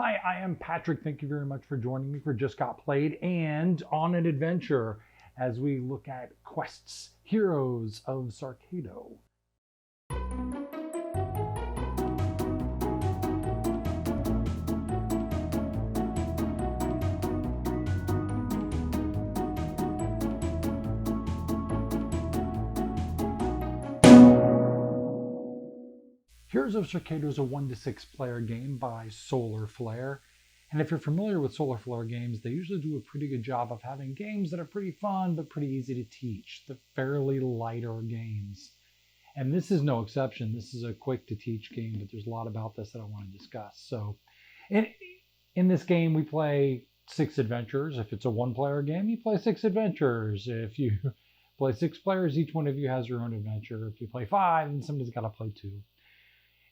Hi, I am Patrick. Thank you very much for joining me for Just Got Played and on an adventure as we look at quests, heroes of Sorcado. Heroes of Sorcado is a 1 to 6 player game by Solar Flare. And if you're familiar with Solar Flare games, they usually do a pretty good job of having games that are pretty fun but pretty easy to teach. The fairly lighter games. And this is no exception. This is a quick to teach game, but there's a lot about this that I want to discuss. So in this game, we play 6 adventures. If it's a 1-player game, you play 6 adventures. If you play 6 players, each one of you has your own adventure. If you play 5, then somebody's got to play 2.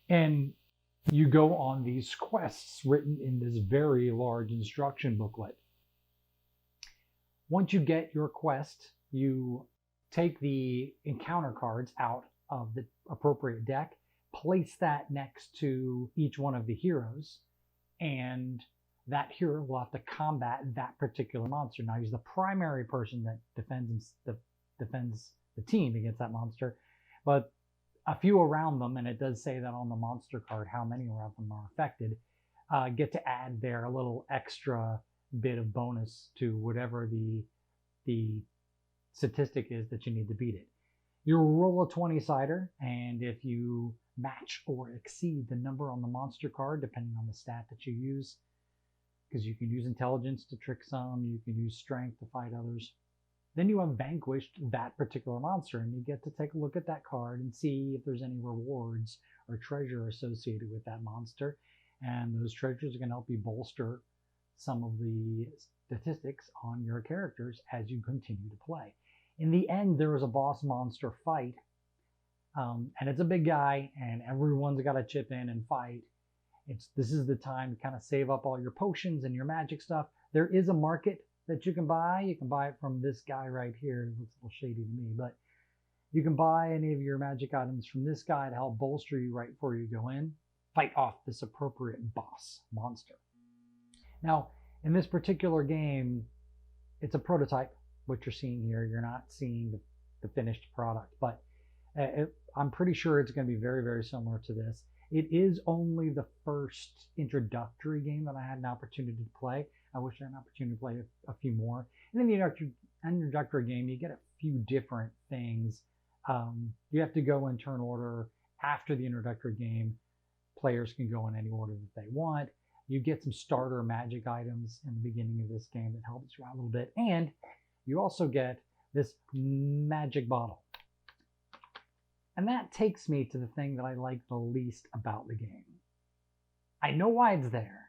And you go on these quests written in this very large instruction booklet. Once you get your quest, you take the encounter cards out of the appropriate deck, place that next to each one of the heroes, and that hero will have to combat that particular monster. Now, he's the primary person that defends the team against that monster, but a few around them, and it does say that on the monster card how many around them are affected, get to add their little extra bit of bonus to whatever the statistic is that you need to beat it. You roll a 20-sider, and if you match or exceed the number on the monster card, depending on the stat that you use, because you can use intelligence to trick some, you can use strength to fight others, then you have vanquished that particular monster, and you get to take a look at that card and see if there's any rewards or treasure associated with that monster. And those treasures are going to help you bolster some of the statistics on your characters as you continue to play. In the end, there is a boss monster fight, and it's a big guy, and everyone's got to chip in and fight. This is the time to kind of save up all your potions and your magic stuff. There is a market that you can buy. You can buy it from this guy right here. It looks a little shady to me, but you can buy any of your magic items from this guy to help bolster you right before you go in, fight off this appropriate boss monster. Now, in this particular game, it's a prototype, what you're seeing here. You're not seeing the finished product, but I'm pretty sure it's going to be very, very similar to this. It is only the first introductory game that I had an opportunity to play. I wish I had an opportunity to play a few more. And in the introductory game, you get a few different things. You have to go in turn order. After the introductory game, players can go in any order that they want. You get some starter magic items in the beginning of this game that helps you out a little bit. And you also get this magic bottle. And that takes me to the thing that I like the least about the game. I know why it's there.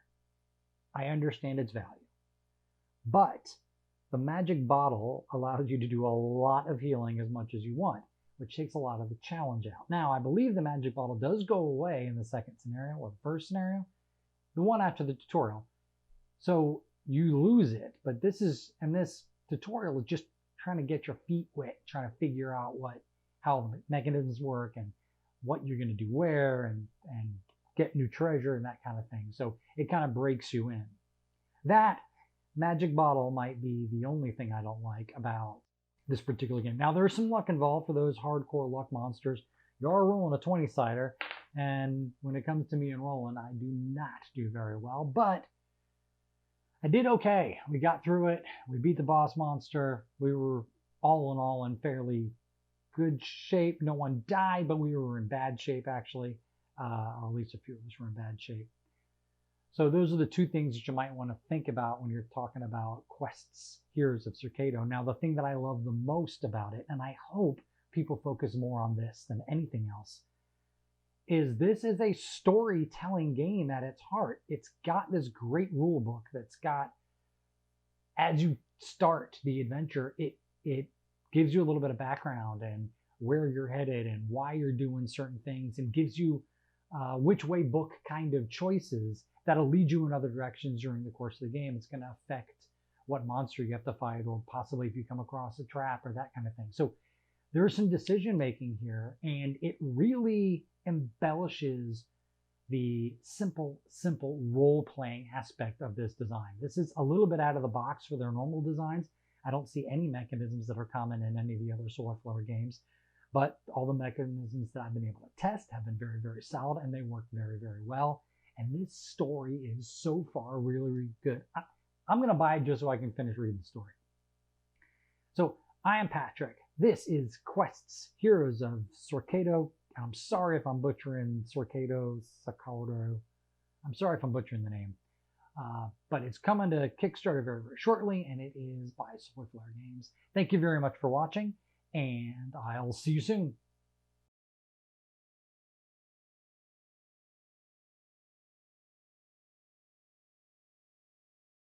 I understand its value. But the magic bottle allows you to do a lot of healing as much as you want, which takes a lot of the challenge out. Now, I believe the magic bottle does go away in the second scenario or the first scenario, the one after the tutorial. So you lose it, but this tutorial is just trying to get your feet wet, trying to figure out how the mechanisms work and what you're going to do where and get new treasure and that kind of thing. So it kind of breaks you in. That magic bottle might be the only thing I don't like about this particular game. Now, there's some luck involved for those hardcore luck monsters. You are rolling a 20-sider, and when it comes to me and rolling, I do not do very well, but I did okay. We got through it. We beat the boss monster. We were all in all in fairly good shape. No one died, but we were in bad shape, actually. Or at least a few of us were in bad shape. So those are the 2 things that you might want to think about when you're talking about quests, Heroes of Sorcado. Now, the thing that I love the most about it, and I hope people focus more on this than anything else, is this is a storytelling game at its heart. It's got this great rule book that's got, as you start the adventure, it gives you a little bit of background and where you're headed and why you're doing certain things, and gives you which way book kind of choices that'll lead you in other directions during the course of the game. It's going to affect what monster you have to fight, or possibly if you come across a trap or that kind of thing. So there's some decision making here, and it really embellishes the simple role-playing aspect of this design. This is a little bit out of the box for their normal designs. I don't see any mechanisms that are common in any of the other Solarflower games, but all the mechanisms that I've been able to test have been very, very solid, and they work very, very well. And this story is so far really, really good. I'm going to buy it just so I can finish reading the story. So I am Patrick. This is Quests, Heroes of Sorcado. I'm sorry if I'm butchering Sorcado. I'm sorry if I'm butchering the name. But it's coming to Kickstarter very, very shortly, and it is by Solarflower Games. Thank you very much for watching, and I'll see you soon.